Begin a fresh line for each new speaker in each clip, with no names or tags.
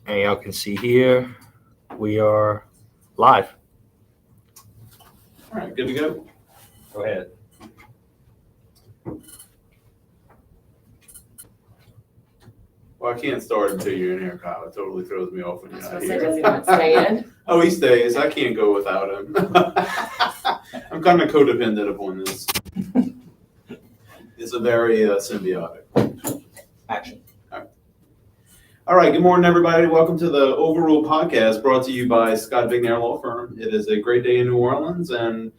And y'all can see here, we are live.
All right, good to go?
Go ahead.
Well, I can't start until you're in here, Kyle. It totally throws me off when you're not
Does
here.
he not stay in?
Oh, he stays. I can't go without him. I'm kind of codependent upon this. It's a very symbiotic.
Action.
All right, good morning, everybody. Welcome to the Overruled podcast brought to you by Scott Vignair Law Firm. It is a great day in New Orleans, and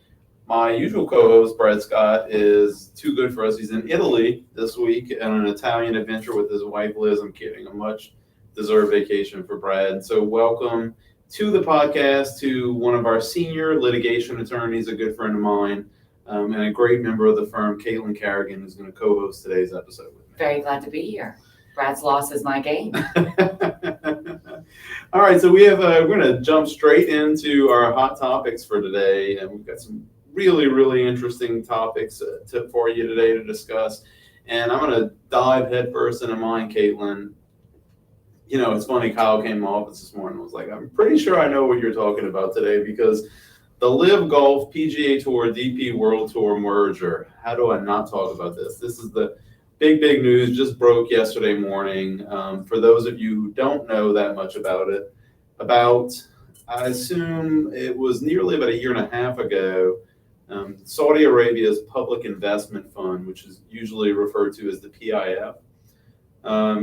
my usual co-host, Brad Scott, is too good for us. He's in Italy this week on an Italian adventure with his wife, Liz. I'm kidding. A much-deserved vacation for Brad. So welcome to the podcast to one of our senior litigation attorneys, a good friend of mine, and a great member of the firm, Caitlin Carrigan, who's going to co-host today's episode with me.
Very glad to be here. Brad's loss is my gain.
All right, so we're going to jump straight into our hot topics for today, and we've got some really, really interesting topics for you today to discuss. And I'm going to dive headfirst into mine, Caitlin. You know, it's funny, Kyle came to my office this morning and was like, I'm pretty sure I know what you're talking about today because the Live Golf PGA Tour DP World Tour merger. How do I not talk about this? This is the big news, just broke yesterday morning. For those of you who don't know that much about it, I assume it was nearly about a year and a half ago, Saudi Arabia's Public Investment Fund, which is usually referred to as the PIF,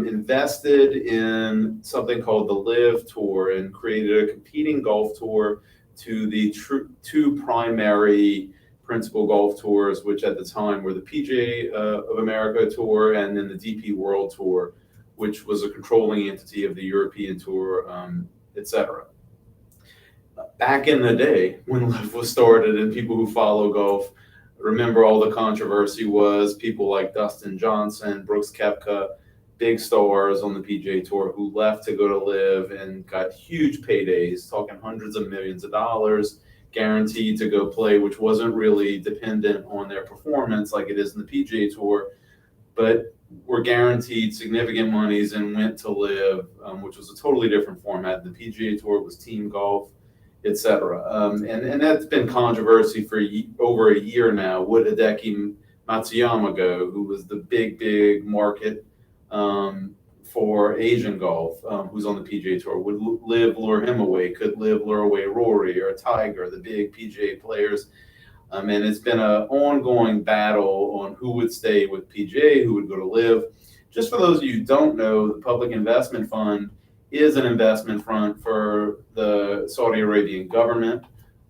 invested in something called the Live Tour and created a competing golf tour to the two primary principal golf tours, which at the time were the PGA of America Tour and then the DP World Tour, which was a controlling entity of the European Tour, etc. Back in the day when Live was started, and people who follow golf remember all the controversy was people like Dustin Johnson, Brooks Koepka, big stars on the PGA Tour who left to go to Live and got huge paydays, talking hundreds of millions of dollars, guaranteed to go play, which wasn't really dependent on their performance like it is in the PGA Tour, but were guaranteed significant monies and went to Live, which was a totally different format. The PGA Tour was team golf, etc. And that's been controversy for over a year now. Would Hideki Matsuyama go, who was the big market for Asian golf, who's on the PGA Tour? Would Live lure him away? Could Live lure away Rory or Tiger, the big PGA players? And it's been an ongoing battle on who would stay with PGA, who would go to Live. Just for those of you who don't know, the Public Investment Fund is an investment fund for the Saudi Arabian government,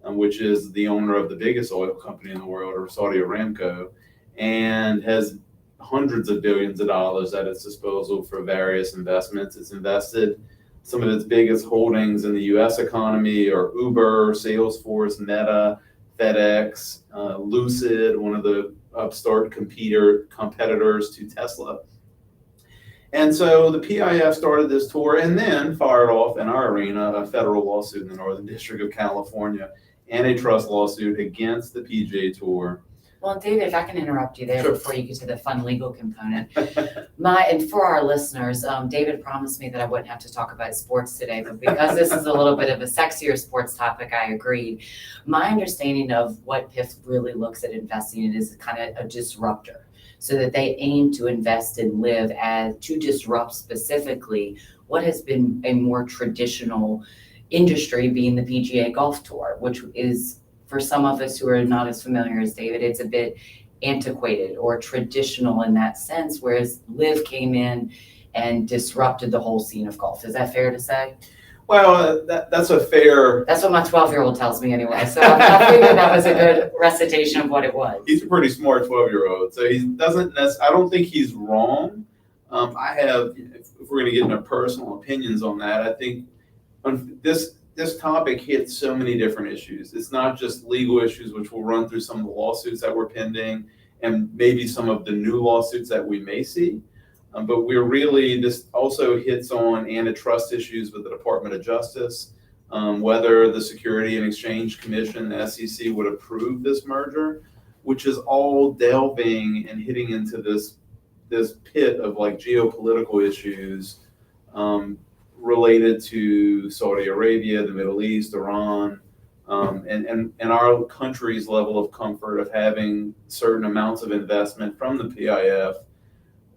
which is the owner of the biggest oil company in the world, or Saudi Aramco, and has hundreds of billions of dollars at its disposal for various investments. It's invested some of its biggest holdings in the U.S. economy are Uber, Salesforce, Meta, FedEx, Lucid, one of the upstart competitors to Tesla. And so the PIF started this tour and then fired off in our arena a federal lawsuit in the Northern District of California, antitrust lawsuit against the PGA Tour.
Well, David, if I can interrupt you there
Sure.
before you get to the fun legal component. And for our listeners, David promised me that I wouldn't have to talk about sports today, but because this is a little bit of a sexier sports topic, I agreed. My understanding of what PIF really looks at investing in is kind of a disruptor, so that they aim to invest in Live as to disrupt specifically what has been a more traditional industry, being the PGA Golf Tour, which is, for some of us who are not as familiar as David, it's a bit antiquated or traditional in that sense, whereas Live came in and disrupted the whole scene of golf. Is that fair to say?
Well, that's a fair...
That's what my 12-year-old tells me anyway, so I figured that was a good recitation of what it was.
He's a pretty smart 12-year-old, so he doesn't I don't think he's wrong. If we're going to get into personal opinions on that, I think this topic hits so many different issues. It's not just legal issues, which we'll run through some of the lawsuits that were pending and maybe some of the new lawsuits that we may see. But this also hits on antitrust issues with the Department of Justice, whether the Security and Exchange Commission, the SEC, would approve this merger, which is all delving and hitting into this pit of like geopolitical issues related to Saudi Arabia, the Middle East, Iran, and our country's level of comfort of having certain amounts of investment from the PIF,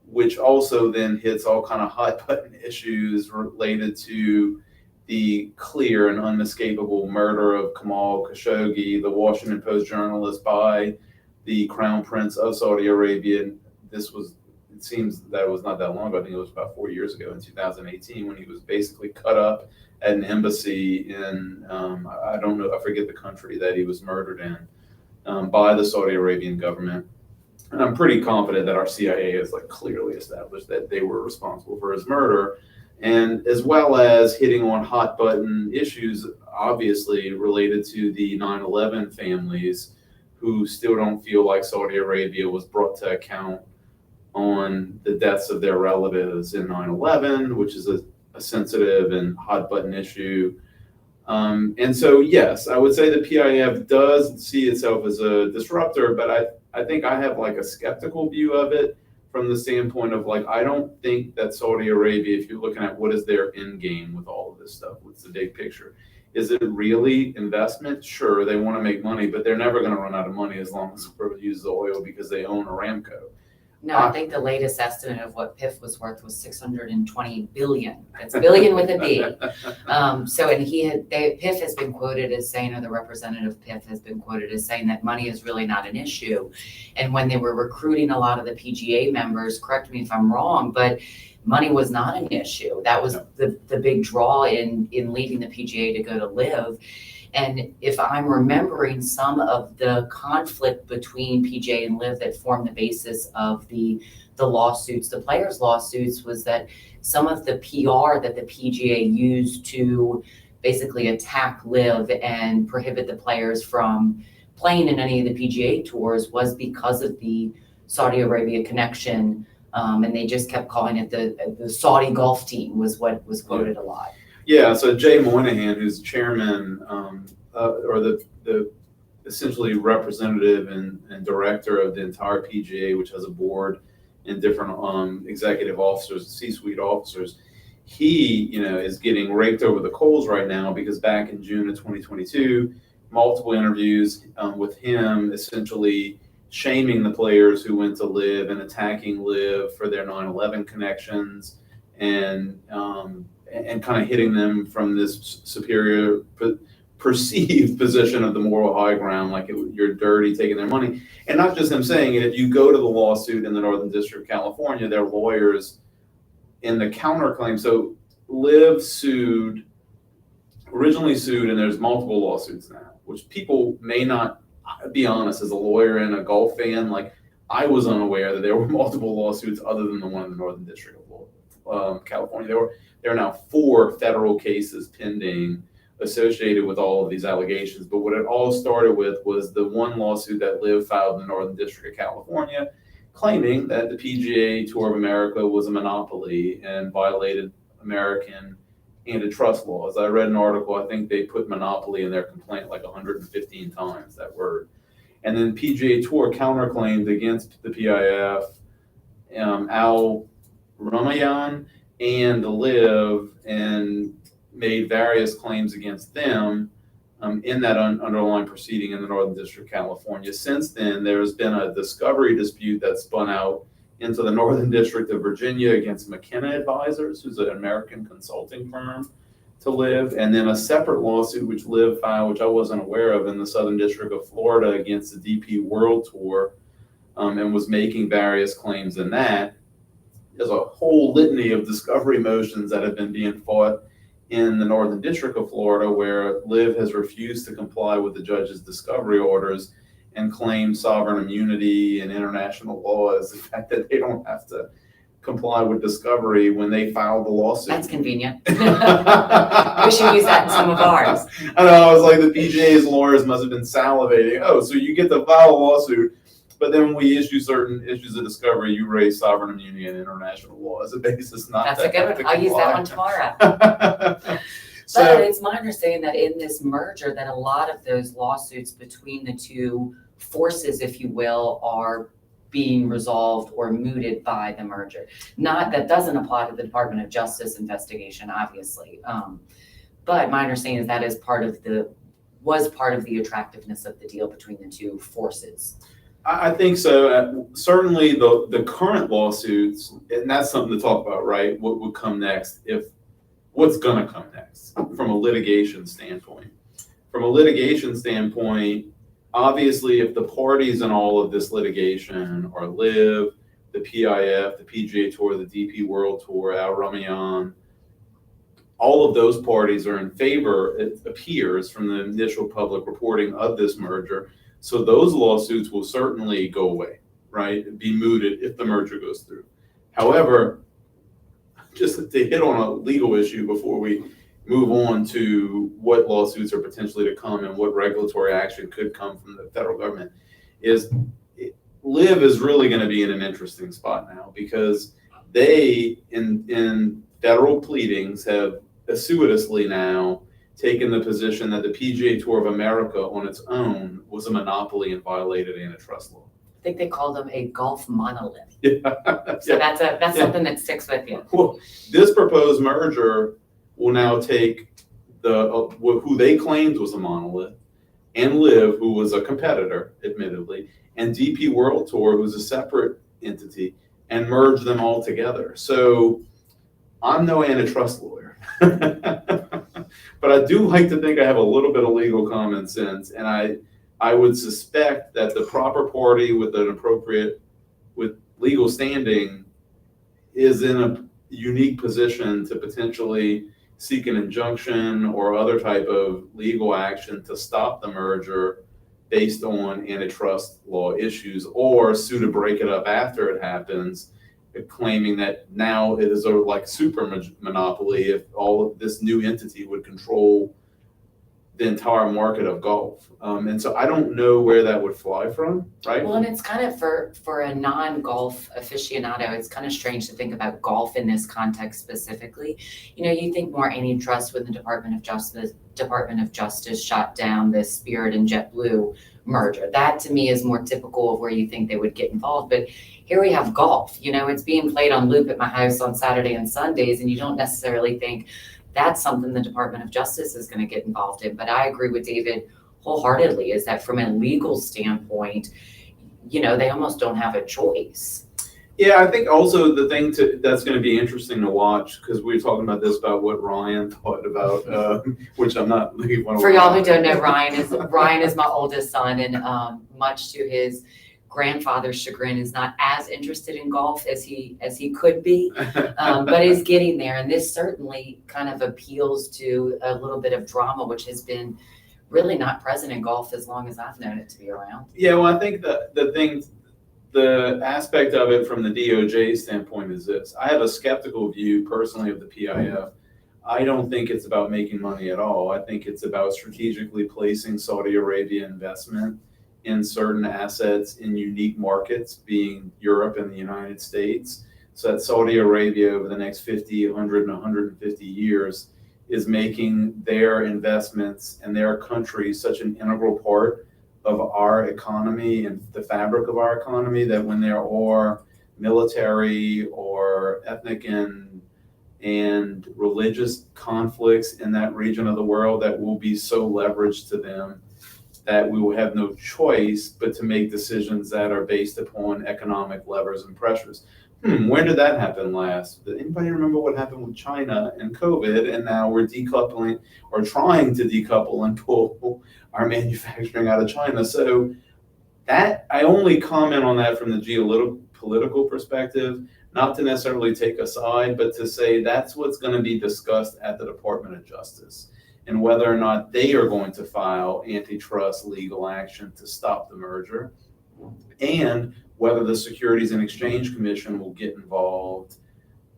which also then hits all kind of hot button issues related to the clear and unmistakable murder of Jamal Khashoggi, the Washington Post journalist, by the Crown Prince of Saudi Arabia. It seems that it was not that long ago. I think it was about 4 years ago in 2018 when he was basically cut up at an embassy in, I don't know, I forget the country that he was murdered in, by the Saudi Arabian government. And I'm pretty confident that our CIA has like clearly established that they were responsible for his murder, and as well as hitting on hot button issues, obviously related to the 9/11 families who still don't feel like Saudi Arabia was brought to account on the deaths of their relatives in 9/11, which is a sensitive and hot button issue. And so, yes, I would say the PIF does see itself as a disruptor, but I think I have like a skeptical view of it from the standpoint of like, I don't think that Saudi Arabia, if you're looking at what is their end game with all of this stuff, what's the big picture? Is it really investment? Sure, they want to make money, but they're never going to run out of money as long as they use the oil because they own Aramco.
No, I think the latest estimate of what PIF was worth was 620 billion. That's billion with a B. So, and PIF has been quoted as saying, or the representative PIF has been quoted as saying that money is really not an issue. And when they were recruiting a lot of the PGA members, correct me if I'm wrong, but money was not an issue. That was the big draw in leaving the PGA to go to LIV. And if I'm remembering some of the conflict between PGA and LIV that formed the basis of the lawsuits, the players' lawsuits, was that some of the PR that the PGA used to basically attack LIV and prohibit the players from playing in any of the PGA tours was because of the Saudi Arabia connection. And they just kept calling it the Saudi golf team was what was quoted a lot.
Yeah, so Jay Moynihan, who's chairman or the essentially representative and director of the entire PGA, which has a board and different executive officers, C-suite officers, he is getting raked over the coals right now because back in June of 2022, multiple interviews with him essentially shaming the players who went to LIV and attacking LIV for their 9/11 connections and kind of hitting them from this superior perceived position of the moral high ground, like you're dirty taking their money. And not just him saying it, if you go to the lawsuit in the Northern District of California, their lawyers in the counterclaim. So LIV originally sued, and there's multiple lawsuits now, which people may not be honest, as a lawyer and a golf fan, like I was unaware that there were multiple lawsuits other than the one in the Northern District of California. There are now 4 federal cases pending associated with all of these allegations. But what it all started with was the one lawsuit that LIV filed in the Northern District of California, claiming that the PGA Tour of America was a monopoly and violated American antitrust laws. I read an article, I think they put monopoly in their complaint like 115 times, that word. And then PGA Tour counterclaimed against the PIF, Al Ramayan and LIV, and made various claims against them in that underlying proceeding in the Northern District of California. Since then, there's been a discovery dispute that spun out into the Northern District of Virginia against McKenna Advisors, who's an American consulting firm to LIV, and then a separate lawsuit which LIV filed, which I wasn't aware of, in the Southern District of Florida against the DP World Tour, and was making various claims in that. There's a whole litany of discovery motions that have been being fought in the Northern District of Florida, where LIV has refused to comply with the judge's discovery orders and claim sovereign immunity and international law as the fact that they don't have to comply with discovery when they filed the lawsuit.
That's convenient. We should use that in some of ours.
I know, I was like, the PGA's lawyers must have been salivating. Oh, so you get to file a lawsuit, but then when we issue certain issues of discovery, you raise sovereign immunity and international law as a basis.
That's a good one. I'll use that one tomorrow. But it's my understanding that in this merger, that a lot of those lawsuits between the two forces, if you will, are being resolved or mooted by the merger. That doesn't apply to the Department of Justice investigation, obviously. But my understanding is that is was part of the attractiveness of the deal between the two forces.
I think so. Certainly the current lawsuits, and that's something to talk about, right? What would come next, what's going to come next from a litigation standpoint. From a litigation standpoint, obviously, if the parties in all of this litigation are LIV, the PIF, the PGA Tour, the DP World Tour, Al Ramayan, all of those parties are in favor, it appears, from the initial public reporting of this merger. So those lawsuits will certainly go away, right? Be mooted if the merger goes through. However, just to hit on a legal issue before we move on to what lawsuits are potentially to come and what regulatory action could come from the federal government, is LIV is really going to be in an interesting spot now, because they, in federal pleadings, have assiduously now taken the position that the PGA Tour of America on its own was a monopoly and violated antitrust law.
I think they call them a golf monolith.
Yeah.
So that's something that sticks with you.
Well, this proposed merger will now take who they claimed was a monolith, and LIV, who was a competitor, admittedly, and DP World Tour, who's a separate entity, and merge them all together. So I'm no antitrust lawyer, but I do like to think I have a little bit of legal common sense, and I would suspect that the proper party with legal standing is in a unique position to potentially seek an injunction or other type of legal action to stop the merger based on antitrust law issues, or sue to break it up after it happens, claiming that now it is a super monopoly if all of this new entity would control the entire market of golf. And so I don't know where that would fly from, right?
Well, and it's kind of for a non-golf aficionado, it's kind of strange to think about golf in this context specifically. You think more antitrust when the Department of Justice shot down the Spirit and JetBlue merger. That to me is more typical of where you think they would get involved. But here we have golf. It's being played on loop at my house on Saturday and Sundays, and you don't necessarily think that's something the Department of Justice is going to get involved in. But I agree with David wholeheartedly, is that from a legal standpoint, they almost don't have a choice.
Yeah, I think also the thing that's going to be interesting to watch, because we were talking about this, about what Ryan thought about, which I'm not looking for.
For y'all who don't know, Ryan is my oldest son, and much to his grandfather's chagrin, is not as interested in golf as he could be, but is getting there. And this certainly kind of appeals to a little bit of drama, which has been really not present in golf as long as I've known it to be around.
Yeah, well, I think the aspect of it from the DOJ standpoint is this. I have a skeptical view personally of the PIF. I don't think it's about making money at all. I think it's about strategically placing Saudi Arabia investment in certain assets in unique markets, being Europe and the United States, so that Saudi Arabia over the next 50, 100, and 150 years is making their investments and their country such an integral part of our economy and the fabric of our economy, that when there are military or ethnic and religious conflicts in that region of the world, that will be so leveraged to them that we will have no choice but to make decisions that are based upon economic levers and pressures. When did that happen last? Did anybody remember what happened with China and COVID? And now we're decoupling, or trying to decouple and pull our manufacturing out of China. So that, I only comment on that from the geopolitical perspective, not to necessarily take a side, but to say that's what's going to be discussed at the Department of Justice, and whether or not they are going to file antitrust legal action to stop the merger, and whether the Securities and Exchange Commission will get involved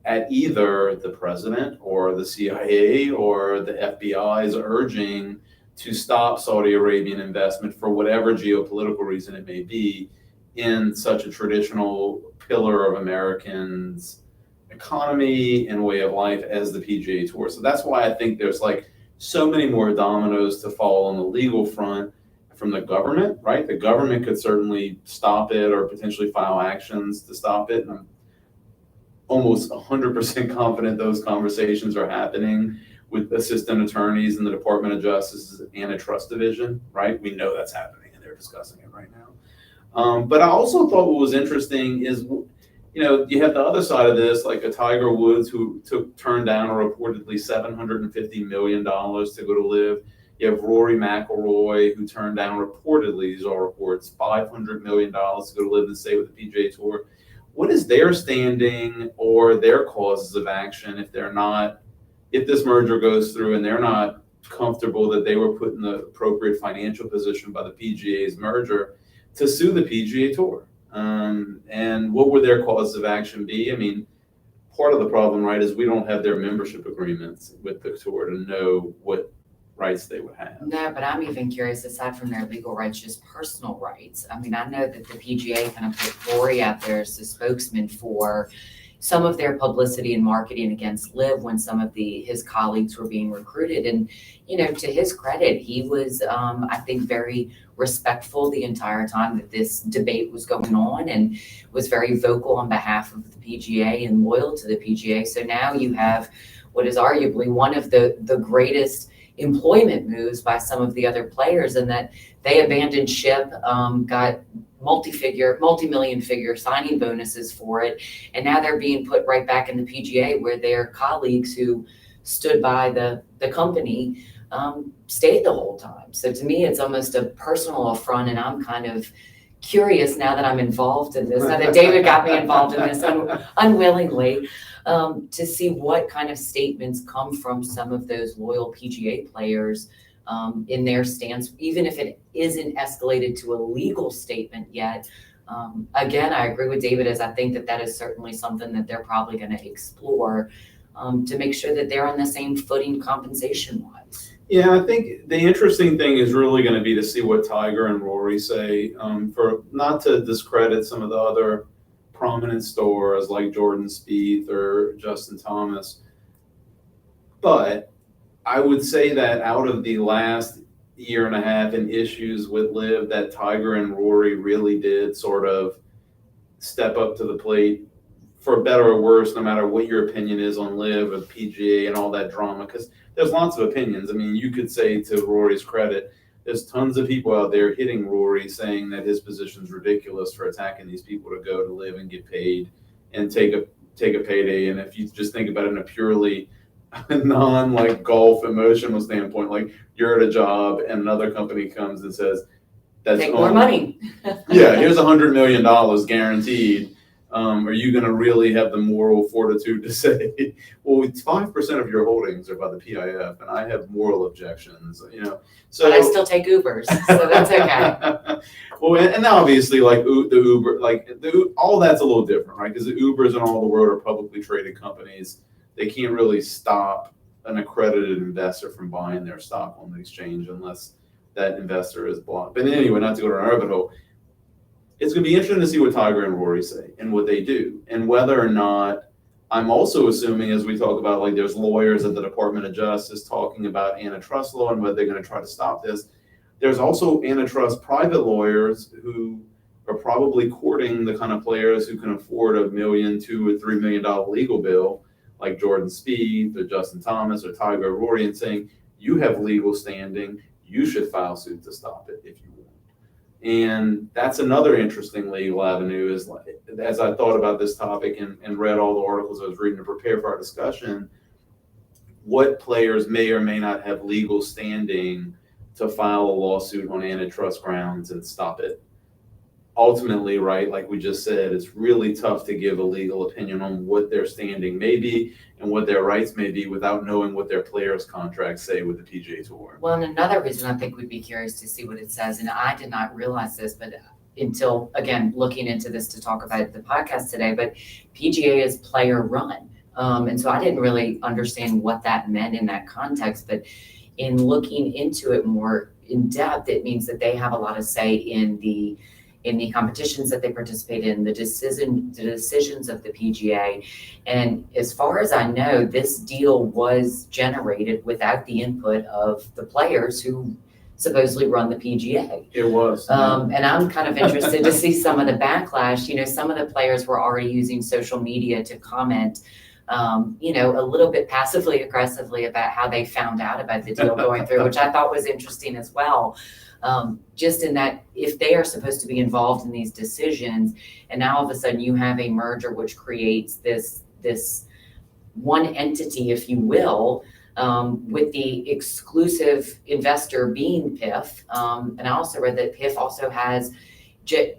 at either the president or the CIA or the FBI's urging to stop Saudi Arabian investment for whatever geopolitical reason it may be in such a traditional pillar of Americans' economy and way of life as the PGA Tour. So that's why I think there's so many more dominoes to fall on the legal front from the government, right? The government could certainly stop it or potentially file actions to stop it. And I'm almost 100% confident those conversations are happening with assistant attorneys in the Department of Justice's Antitrust Division, right? We know that's happening and they're discussing it right now. But I also thought what was interesting is, you have the other side of this, like a Tiger Woods who turned down reportedly $750 million to go to live. You have Rory McIlroy who turned down reportedly, these are reports, $500 million to go to live and stay with the PGA Tour. What is their standing or their causes of action if this merger goes through and they're not comfortable that they were put in the appropriate financial position by the PGA's merger to sue the PGA Tour? And what would their causes of action be? I mean, part of the problem, right, is we don't have their membership agreements with the tour to know what rights they would have.
No, but I'm even curious, aside from their legal rights, just personal rights. I mean, I know that the PGA kind of put Rory out there as the spokesman for some of their publicity and marketing against Liv when some of his colleagues were being recruited. And, to his credit, he was, I think, very respectful the entire time that this debate was going on and was very vocal on behalf of the PGA and loyal to the PGA. So now you have what is arguably one of the greatest employment moves by some of the other players, and that they abandoned ship, got multi-million figure signing bonuses for it, and now they're being put right back in the PGA where their colleagues who stood by the company stayed the whole time. So to me, it's almost a personal affront, and I'm kind of curious now that I'm involved in this, now that David got me involved in this unwillingly, to see what kind of statements come from some of those loyal PGA players in their stance, even if it isn't escalated to a legal statement yet. Again, I agree with David, as I think that is certainly something that they're probably going to explore to make sure that they're on the same footing compensation-wise.
Yeah, I think the interesting thing is really going to be to see what Tiger and Rory say, for not to discredit some of the other prominent stars like Jordan Spieth or Justin Thomas. But I would say that out of the last year and a half in issues with Liv, that Tiger and Rory really did sort of step up to the plate, for better or worse, no matter what your opinion is on Liv or PGA and all that drama, because there's lots of opinions. I mean, you could say, to Rory's credit, there's tons of people out there hitting Rory, saying that his position's ridiculous for attacking these people to go to live and get paid and take a payday. And if you just think about it in a purely non golf emotional standpoint, like you're at a job and another company comes and says, "That's
take more money."
Yeah, here's $100 million guaranteed. Are you going to really have the moral fortitude to say, well, 5% of your holdings are by the PIF, and I have moral objections, So
but I still take Ubers, so that's okay.
Well, and obviously, like the Uber, all that's a little different, right? Because the Ubers and all the world are publicly traded companies. They can't really stop an accredited investor from buying their stock on the exchange unless that investor is blocked. But anyway, not to go to an rabbit hole. It's going to be interesting to see what Tiger and Rory say and what they do, and whether or not, I'm also assuming, as we talk about, like, there's lawyers at the Department of Justice talking about antitrust law and whether they're going to try to stop this. There's also antitrust private lawyers who are probably courting the kind of players who can afford $1 million, $2 or $3 million legal bill, like Jordan Spieth or Justin Thomas or Tiger or Rory, and saying, you have legal standing, you should file suit to stop it if you want. And that's another interesting legal avenue, is, as I thought about this topic and read all the articles I was reading to prepare for our discussion, what players may or may not have legal standing to file a lawsuit on antitrust grounds and stop it. Ultimately, right, like we just said, it's really tough to give a legal opinion on what their standing may be and what their rights may be without knowing what their players' contracts say with the PGA Tour.
Well, and another reason I think we'd be curious to see what it says, and I did not realize this, but until, again, looking into this to talk about the podcast today, but PGA is player run. And so I didn't really understand what that meant in that context, but in looking into it more in depth, it means that they have a lot of say in the competitions that they participate in, the decisions of the PGA. And as far as I know, this deal was generated without the input of the players who supposedly run the PGA.
It was.
And I'm kind of interested to see some of the backlash. You know, some of the players were already using social media to comment, you know, a little bit passively aggressively about how they found out about the deal going through, which I thought was interesting as well. Just in that if they are supposed to be involved in these decisions, and now all of a sudden you have a merger which creates this one entity, if you will, with the exclusive investor being PIF. And I also read that PIF also has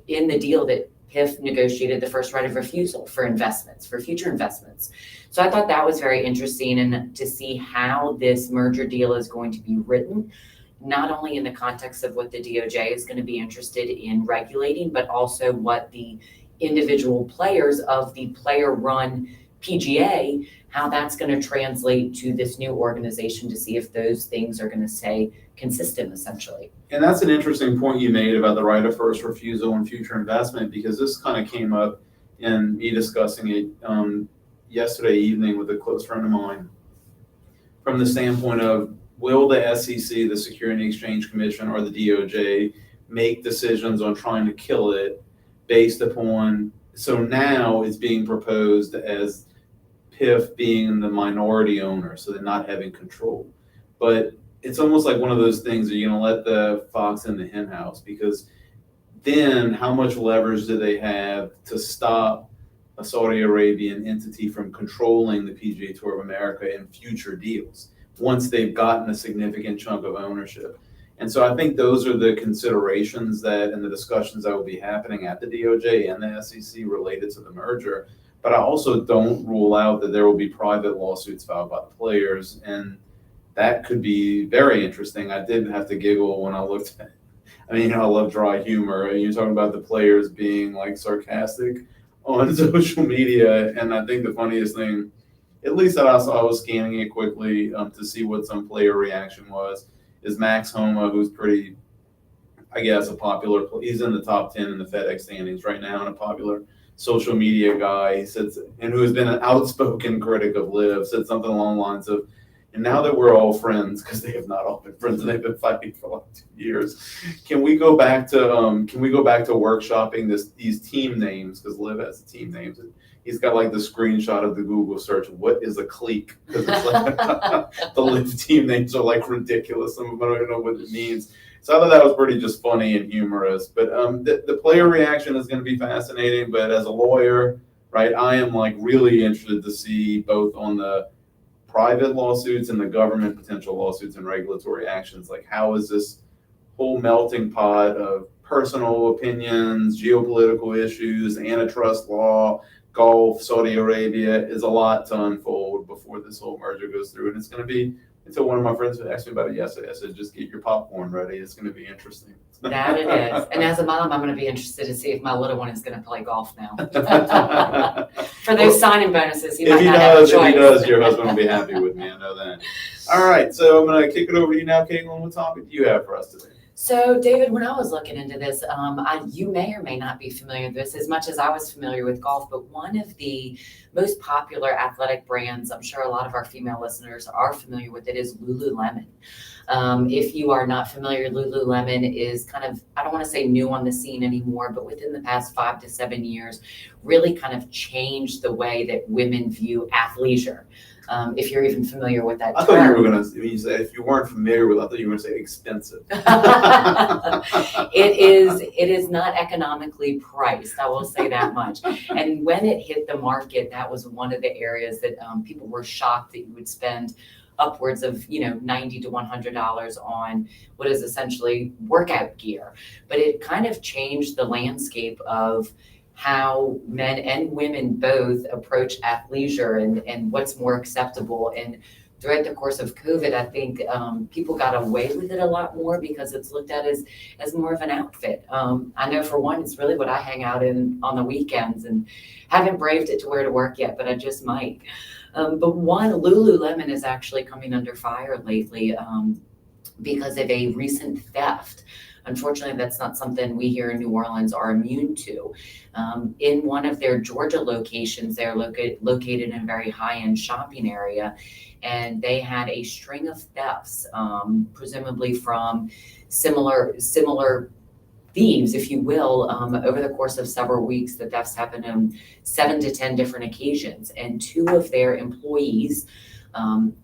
in the deal that PIF negotiated the first right of refusal for investments, for future investments. So I thought that was very interesting, and to see how this merger deal is going to be written, not only in the context of what the DOJ is going to be interested in regulating, but also what the individual players of the player-run PGA, how that's going to translate to this new organization to see if those things are going to stay consistent, essentially.
And that's an interesting point you made about the right of first refusal and future investment, because this kind of came up in me discussing it yesterday evening with a close friend of mine, from the standpoint of, will the SEC, the Security and Exchange Commission, or the DOJ make decisions on trying to kill it based upon, so now it's being proposed as PIF being the minority owner, so they're not having control. But it's almost like one of those things that you're going to let the fox in the hen house, because then how much leverage do they have to stop a Saudi Arabian entity from controlling the PGA Tour of America in future deals once they've gotten a significant chunk of ownership? And so I think those are the considerations that and the discussions that will be happening at the DOJ and the SEC related to the merger. But I also don't rule out that there will be private lawsuits filed by the players, and that could be very interesting. I did have to giggle when I looked at it. I mean, I love dry humor. You're talking about the players being like sarcastic on social media, and I think the funniest thing, at least that I saw, I was scanning it quickly to see what some player reaction was, is Max Homa, who's pretty, I guess, a popular, he's in the top 10 in the FedEx standings right now, and a popular social media guy. He said, and who has been an outspoken critic of Liv, said something along the lines of, and now that we're all friends, because they have not all been friends and they've been fighting for like 2 years, can we go back to workshopping these team names, because Liv has the team names. He's got like the screenshot of the Google search. What is a clique? Because it's like the Liv team names are like ridiculous. Some of them I don't even know what it means. So I thought that was pretty just funny and humorous. But the player reaction is going to be fascinating. But as a lawyer, right, I am like really interested to see both on the private lawsuits and the government potential lawsuits and regulatory actions. Like, how is this whole melting pot of personal opinions, geopolitical issues, antitrust law, Gulf, Saudi Arabia, is a lot to unfold before this whole merger goes through. And it's going to be, until one of my friends asked me about it yesterday, I said, just get your popcorn ready. It's going to be interesting.
That it is. And as a mom, I'm going to be interested to see if my little one is going to play golf now. For those signing bonuses, he might not have a choice.
If he does, your husband will be happy with me. I know that. All right. So I'm going to kick it over to you now, Caitlin. What topic do you have for us today?
So, David, when I was looking into this, you may or may not be familiar with this as much as I was familiar with golf, but one of the most popular athletic brands, I'm sure a lot of our female listeners are familiar with it, is Lululemon. If you are not familiar, Lululemon is kind of, I don't want to say new on the scene anymore, but within the past 5 to 7 years, really kind of changed the way that women view athleisure. If you're even familiar with that term.
I thought you were going to, when you said, if you weren't familiar with it, I thought you were going to say expensive.
It is not economically priced, I will say that much. And when it hit the market, that was one of the areas that people were shocked that you would spend upwards of $90 to $100 on what is essentially workout gear. But it kind of changed the landscape of how men and women both approach athleisure and what's more acceptable. And throughout the course of COVID, I think people got away with it a lot more because it's looked at as more of an outfit. I know for one, it's really what I hang out in on the weekends, and haven't braved it to wear to work yet, but I just might. But one, Lululemon is actually coming under fire lately. because of a recent theft. Unfortunately, that's not something we here in New Orleans are immune to. In one of their Georgia locations, they're located in a very high-end shopping area, and they had a string of thefts, presumably from similar thieves, if you will, over the course of several weeks. The thefts happened on 7 to 10 different occasions, and 2 of their employees,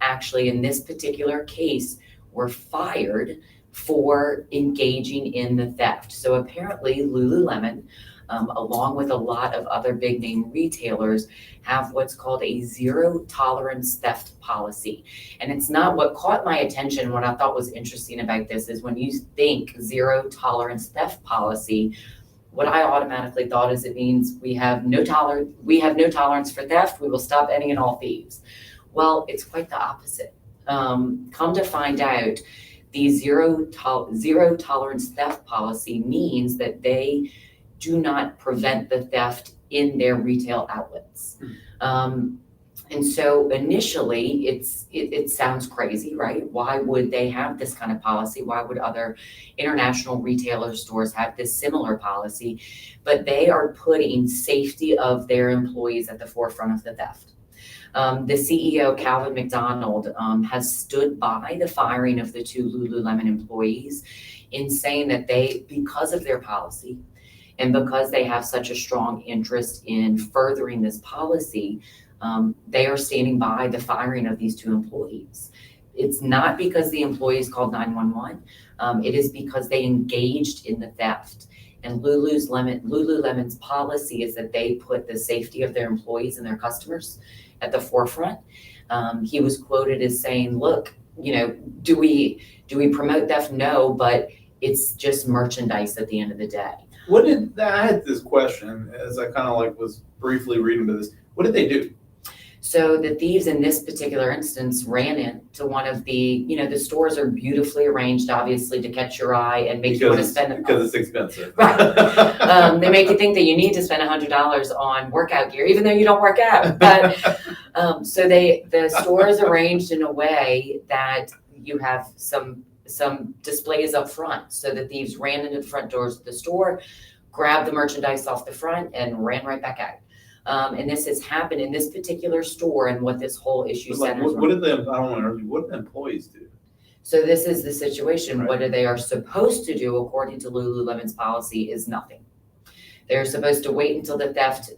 actually in this particular case, were fired for engaging in the theft. So apparently Lululemon, along with a lot of other big name retailers, have what's called a zero tolerance theft policy. And it's not, what caught my attention, what I thought was interesting about this is when you think zero tolerance theft policy, what I automatically thought is it means we have no tolerance for theft. We will stop any and all thieves. Well, it's quite the opposite. Come to find out, the zero tolerance theft policy means that they do not prevent the theft in their retail outlets. And so initially it sounds crazy, right? Why would they have this kind of policy? Why would other international retailer stores have this similar policy? But they are putting safety of their employees at the forefront of the theft. The CEO, Calvin McDonald, has stood by the firing of the 2 Lululemon employees in saying that because of their policy and because they have such a strong interest in furthering this policy, they are standing by the firing of these 2 employees. It's not because the employees called 911. It is because they engaged in the theft. And Lululemon's policy is that they put the safety of their employees and their customers at the forefront. He was quoted as saying, look, do we promote theft? No, but it's just merchandise at the end of the day.
I had this question as I kind of was briefly reading about this. What did they do?
So the thieves in this particular instance ran into one of the stores are beautifully arranged, obviously, to catch your eye and make you want to spend.
Because it's expensive.
Right. They make you think that you need to spend $100 on workout gear, even though you don't work out. But so the store is arranged in a way that you have some displays up front. So the thieves ran into the front doors of the store, grabbed the merchandise off the front, and ran right back out. And this has happened in this particular store, and what this whole issue centers on.
What did the employees do?
So this is the situation.
Right.
What they are supposed to do, according to Lululemon's policy, is nothing. They're supposed to wait until the theft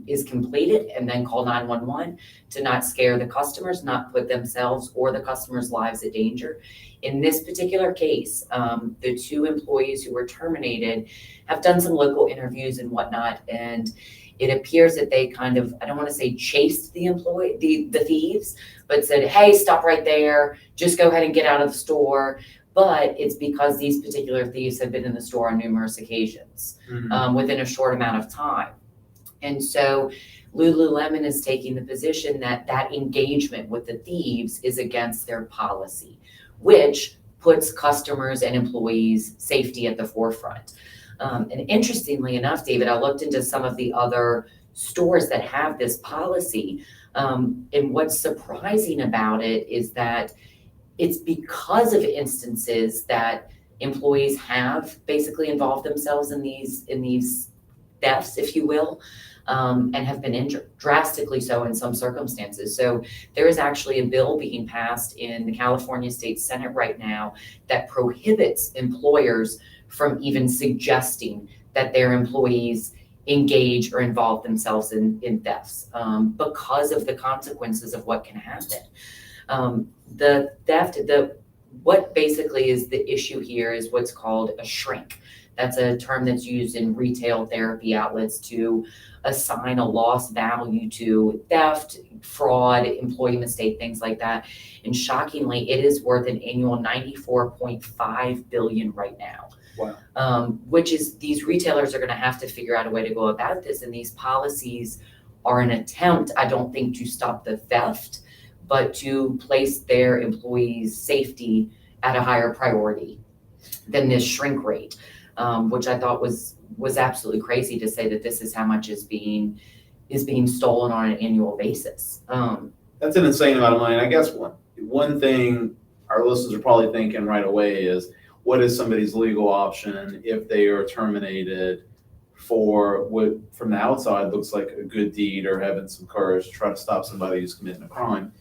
is completed and then call 911 to not scare the customers, not put themselves or the customers' lives at danger. In this particular case, the 2 employees who were terminated have done some local interviews and whatnot, and it appears that they kind of, I don't want to say chased the thieves, but said, hey, stop right there, just go ahead and get out of the store. But it's because these particular thieves have been in the store on numerous occasions within a short amount of time. And so Lululemon is taking the position that engagement with the thieves is against their policy, which puts customers and employees' safety at the forefront. And interestingly enough, David, I looked into some of the other stores that have this policy. And what's surprising about it is that it's because of instances that employees have basically involved themselves in these thefts, if you will, and have been injured, drastically so in some circumstances. So there is actually a bill being passed in the California State Senate right now that prohibits employers from even suggesting that their employees engage or involve themselves in thefts because of the consequences of what can happen. The theft, what basically is the issue here is what's called a shrink. That's a term that's used in retail therapy outlets to assign a lost value to theft, fraud, employee mistake, things like that. And shockingly, it is worth an annual $94.5 billion right now.
Wow.
Which is, these retailers are going to have to figure out a way to go about this. And these policies are an attempt, I don't think, to stop the theft, but to place their employees' safety at a higher priority than this shrink rate, which I thought was absolutely crazy to say that this is how much is being stolen on an annual basis.
That's an insane amount of money. And I guess one thing our listeners are probably thinking right away is, what is somebody's legal option if they are terminated for what from the outside looks like a good deed or having some courage to try to stop somebody who's committing a crime?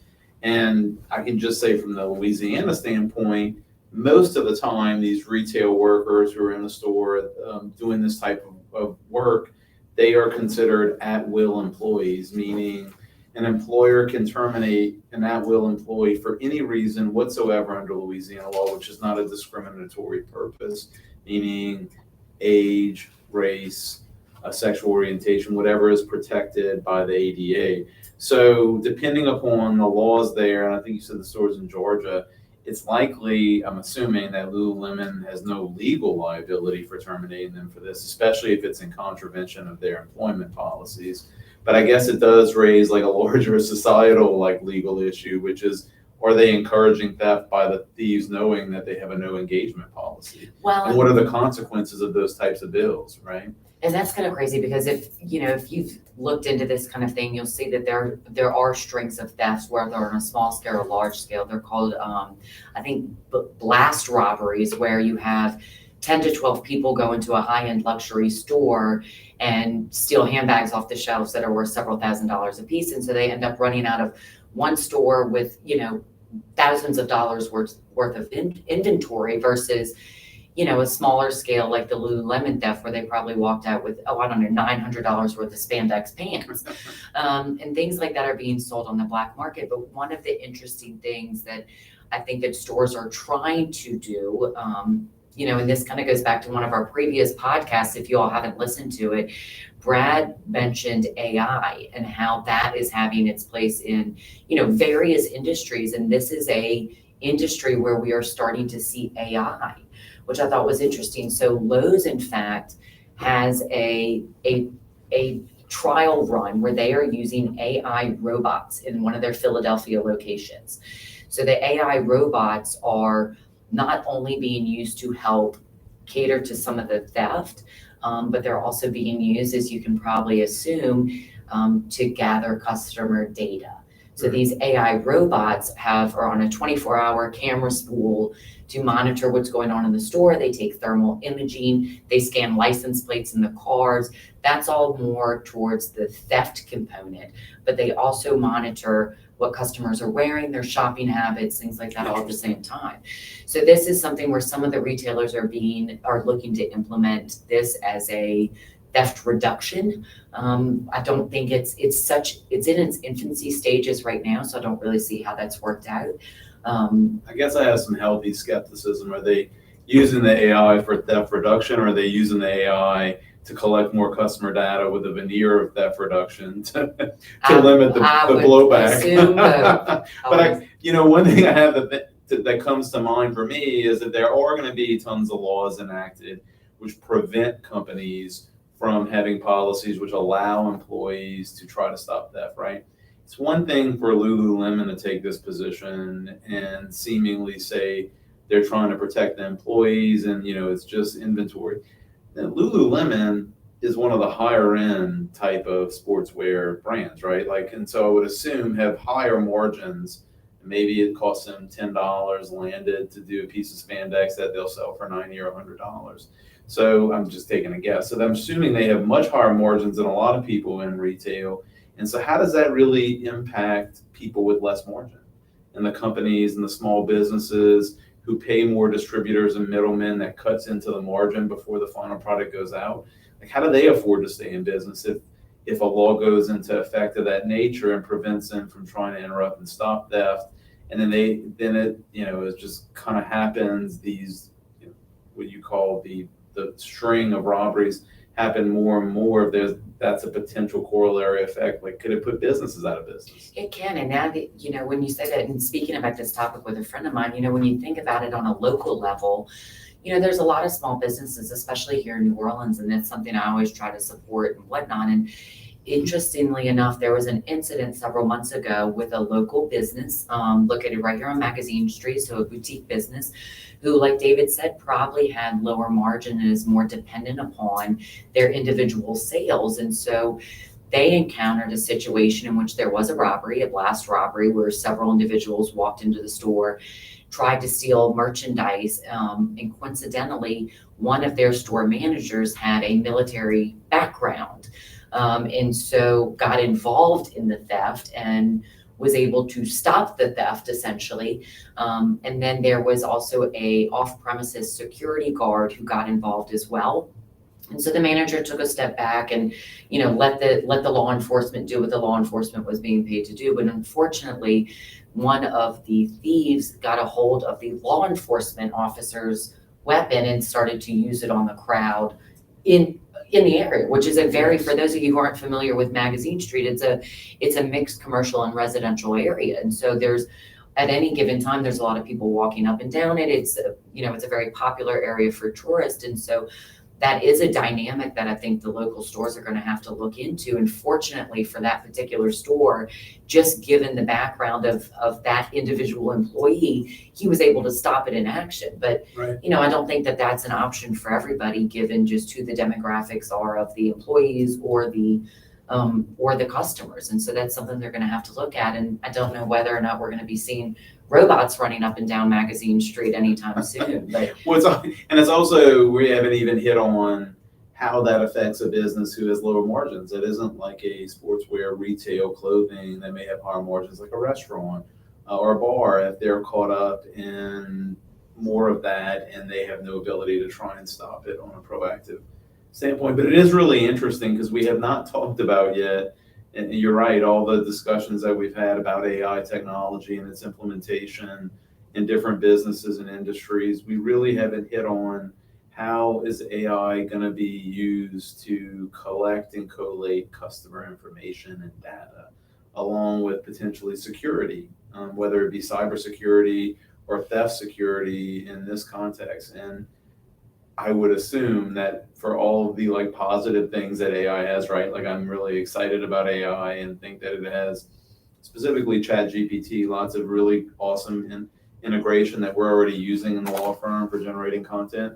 And I can just say from the Louisiana standpoint, most of the time, these retail workers who are in the store doing this type of work, they are considered at-will employees, meaning an employer can terminate an at-will employee for any reason whatsoever under Louisiana law, which is not a discriminatory purpose, meaning age, race, sexual orientation, whatever is protected by the ADA. So depending upon the laws there, and I think you said the stores in Georgia, it's likely, I'm assuming, that Lululemon has no legal liability for terminating them for this, especially if it's in contravention of their employment policies. But I guess it does raise like a larger societal like legal issue, which is, are they encouraging theft by the thieves knowing that they have a no engagement policy?
Well,
And what are the consequences of those types of bills, right?
and that's kind of crazy because if you've looked into this kind of thing, you'll see that there are strings of thefts, whether on a small scale or large scale. They're called, I think, blast robberies, where you have 10 to 12 people go into a high-end luxury store and steal handbags off the shelves that are worth several $1,000s a piece. And so they end up running out of one store with, thousands of dollars worth of inventory versus, a smaller scale like the Lululemon theft, where they probably walked out with, $900 worth of spandex pants. And things like that are being sold on the black market. But one of the interesting things that I think that stores are trying to do, and this kind of goes back to one of our previous podcasts, if you all haven't listened to it, Brad mentioned AI and how that is having its place in, various industries. And this is a industry where we are starting to see AI, which I thought was interesting. So Lowe's, in fact, has a trial run where they are using AI robots in one of their Philadelphia locations. So the AI robots are not only being used to help cater to some of the theft, but they're also being used, as you can probably assume, to gather customer data. So these AI robots are on a 24-hour camera spool to monitor what's going on in the store. They take thermal imaging, they scan license plates in the cars. That's all more towards the theft component, but they also monitor what customers are wearing, their shopping habits, things like that, all at the same time. So this is something where some of the retailers are looking to implement this as a theft reduction. I don't think it's in its infancy stages right now, so I don't really see how that's worked out.
I guess I have some healthy skepticism. Are they using the AI for theft reduction, or are they using the AI to collect more customer data with a veneer of theft reduction to limit the blowback? But one thing I have that comes to mind for me is that there are going to be tons of laws enacted which prevent companies from having policies which allow employees to try to stop theft, right? It's one thing for Lululemon to take this position and seemingly say they're trying to protect the employees and, it's just inventory. And Lululemon is one of the higher end type of sportswear brands, right? And so I would assume have higher margins. Maybe it costs them $10 landed to do a piece of spandex that they'll sell for $90 or $100. So I'm just taking a guess. So I'm assuming they have much higher margins than a lot of people in retail. And so how does that really impact people with less margin, and the companies and the small businesses who pay more distributors and middlemen that cuts into the margin before the final product goes out? How do they afford to stay in business if a law goes into effect of that nature and prevents them from trying to interrupt and stop theft? And then it just kind of happens, these, what you call the string of robberies happen more and more. That's a potential corollary effect. Could it put businesses out of business?
It can. And now that, when you say that, and speaking about this topic with a friend of mine, when you think about it on a local level, there's a lot of small businesses, especially here in New Orleans, and that's something I always try to support and whatnot. And interestingly enough, there was an incident several months ago with a local business located right here on Magazine Street, so a boutique business, who, like David said, probably had lower margin and is more dependent upon their individual sales. And so they encountered a situation in which there was a blast robbery, where several individuals walked into the store tried to steal merchandise. And coincidentally, one of their store managers had a military background, and so got involved in the theft and was able to stop the theft essentially. And then there was also a off-premises security guard who got involved as well. And so the manager took a step back and, let the law enforcement do what the law enforcement was being paid to do. But unfortunately, one of the thieves got a hold of the law enforcement officer's weapon and started to use it on the crowd in the area, which is for those of you who aren't familiar with Magazine Street, it's a mixed commercial and residential area. And so at any given time, there's a lot of people walking up and down it. It's a very popular area for tourists. And so that is a dynamic that I think the local stores are going to have to look into. And fortunately for that particular store, just given the background of that individual employee, he was able to stop it in action. But,
Right.
I don't think that that's an option for everybody, given just who the demographics are of the employees or the customers. And so that's something they're going to have to look at. And I don't know whether or not we're going to be seeing robots running up and down Magazine Street anytime soon. But
And it's also, we haven't even hit on how that affects a business who has lower margins. It isn't like a sportswear, retail, clothing that may have higher margins, like a restaurant or a bar. If they're caught up in more of that and they have no ability to try and stop it on a proactive standpoint. But it is really interesting because we have not talked about yet, and you're right, all the discussions that we've had about AI technology and its implementation in different businesses and industries, we really haven't hit on how is AI going to be used to collect and collate customer information and data, along with potentially security, whether it be cybersecurity or theft security in this context. And I would assume that for all of the positive things that AI has, right? Like, I'm really excited about AI and think that it has specifically ChatGPT, lots of really awesome integration that we're already using in the law firm for generating content.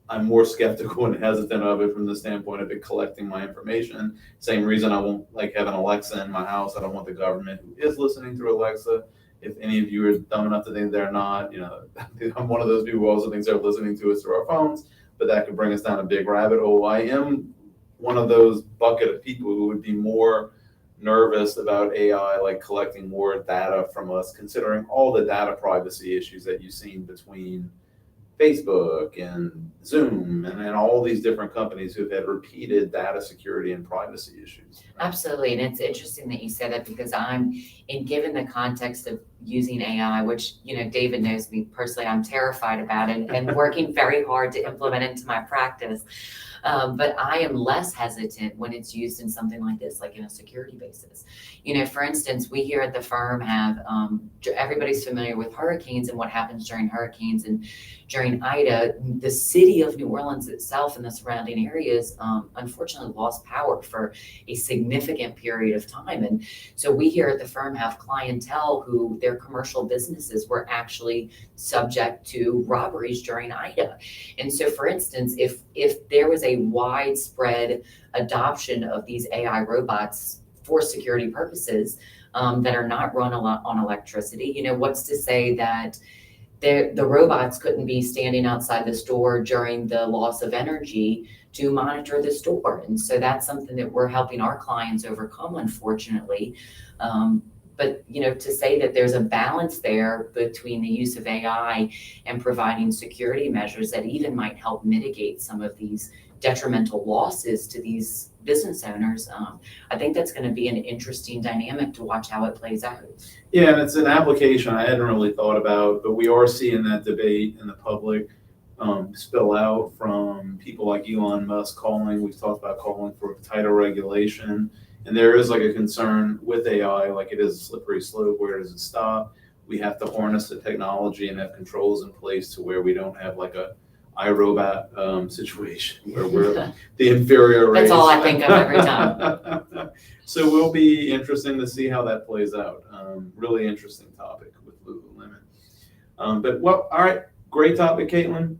I'm more skeptical and hesitant of it from the standpoint of it collecting my information. Same reason I won't have an Alexa in my house. I don't want the government who is listening through Alexa. If any of you are dumb enough to think they're not, I'm one of those people who also thinks they're listening to us through our phones, but that could bring us down a big rabbit hole. I am one of those bucket of people who would be more nervous about AI, collecting more data from us, considering all the data privacy issues that you've seen between Facebook and Zoom and all these different companies who've had repeated data security and privacy issues.
absolutely. And it's interesting that you say that, because given the context of using AI, which, David knows me personally, I'm terrified about it and working very hard to implement into my practice. But I am less hesitant when it's used in something like this, like in a security basis. For instance, we here at the firm have, everybody's familiar with hurricanes and what happens during hurricanes and during Ida. The city of New Orleans itself and the surrounding areas, unfortunately lost power for a significant period of time. And so we here at the firm have clientele who their commercial businesses were actually subject to robberies during Ida. And so, for instance, if there was a widespread adoption of these AI robots for security purposes that are not run on electricity, what's to say that the robots couldn't be standing outside the store during the loss of energy to monitor the store? And so that's something that we're helping our clients overcome, unfortunately. But to say that there's a balance there between the use of AI and providing security measures that even might help mitigate some of these detrimental losses to these business owners, I think that's going to be an interesting dynamic to watch how it plays out.
Yeah, and it's an application I hadn't really thought about, but we are seeing that debate in the public spill out from people like Elon Musk calling. We've talked about calling for tighter regulation. And there is a concern with AI, it is a slippery slope. Where does it stop? We have to harness the technology and have controls in place to where we don't have a iRobot situation where we're the inferior race.
That's all I think of every time.
So it will be interesting to see how that plays out. Really interesting topic with Lululemon. All right, great topic, Caitlin.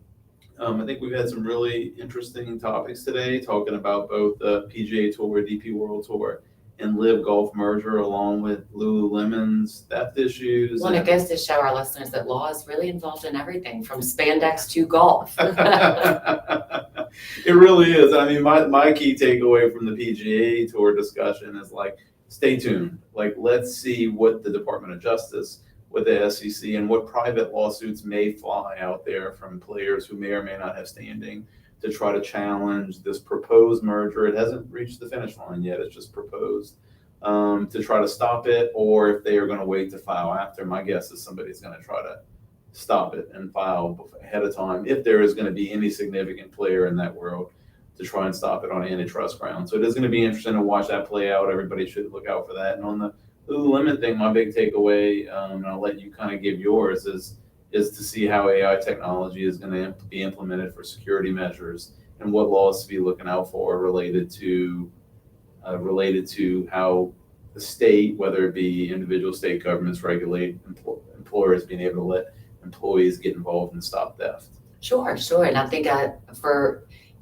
I think we've had some really interesting topics today, talking about both the PGA Tour, DP World Tour, and Live Golf merger, along with Lululemon's theft issues.
Well, and it goes to show our listeners that law is really involved in everything from spandex to golf.
It really is. I mean, my key takeaway from the PGA Tour discussion is like, stay tuned. Like, let's see what the Department of Justice, what the SEC, and what private lawsuits may fly out there from players who may or may not have standing to try to challenge this proposed merger. It hasn't reached the finish line yet. It's just proposed, to try to stop it, or if they are going to wait to file after. My guess is somebody's going to try to stop it and file ahead of time if there is going to be any significant player in that world to try and stop it on antitrust grounds. So it is going to be interesting to watch that play out. Everybody should look out for that. And on the Lululemon thing, my big takeaway, and I'll let you kind of give yours, is to see how AI technology is going to be implemented for security measures and what laws to be looking out for related to how the state, whether it be individual state governments, regulate employers being able to let employees get involved and stop theft.
Sure. And I think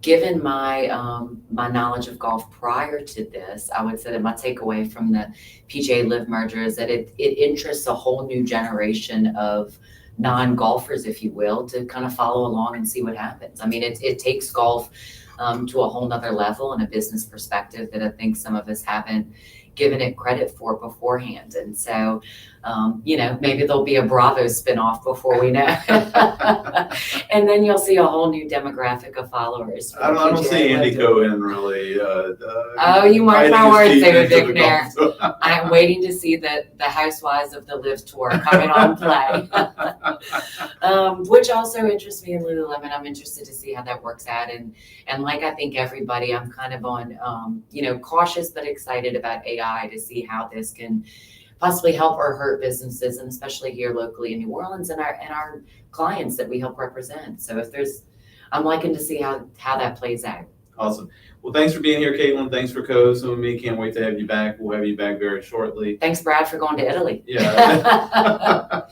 given my my knowledge of golf prior to this, I would say that my takeaway from the PGA Live merger is that it interests a whole new generation of non-golfers, if you will, to kind of follow along and see what happens. I mean, it takes golf to a whole nother level and a business perspective that I think some of us haven't given it credit for beforehand. And so, maybe there'll be a Bravo spinoff before we know. And then you'll see a whole new demographic of followers.
I don't see Andy Cohen really.
Oh, you mark my words, David Bickner. I'm waiting to see the Housewives of the Live Tour coming on play. Which also interests me in Lululemon. I'm interested to see how that works out. And like I think everybody, I'm kind of on, cautious but excited about AI to see how this can possibly help or hurt businesses, and especially here locally in New Orleans and our clients that we help represent. So I'm liking to see how that plays out.
Awesome. Well, thanks for being here, Caitlin. Thanks for co-hosting with me. Can't wait to have you back. We'll have you back very shortly.
Thanks, Brad, for going to Italy.
Yeah.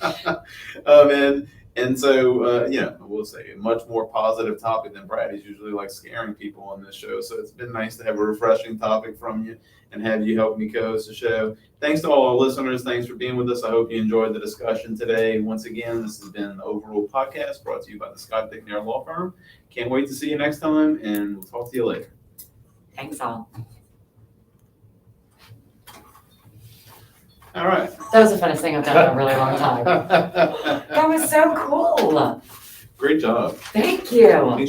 And so, we'll say a much more positive topic than Brad. He's usually like scaring people on this show. So it's been nice to have a refreshing topic from you and have you help me co-host the show. Thanks to all our listeners. Thanks for being with us. I hope you enjoyed the discussion today. Once again, this has been the Overruled podcast brought to you by the Scott Bickner Law Firm. Can't wait to see you next time, and we'll talk to you later.
Thanks all.
All right.
That was the funnest thing I've done in a really long time. That was so cool.
Great job.
Thank you.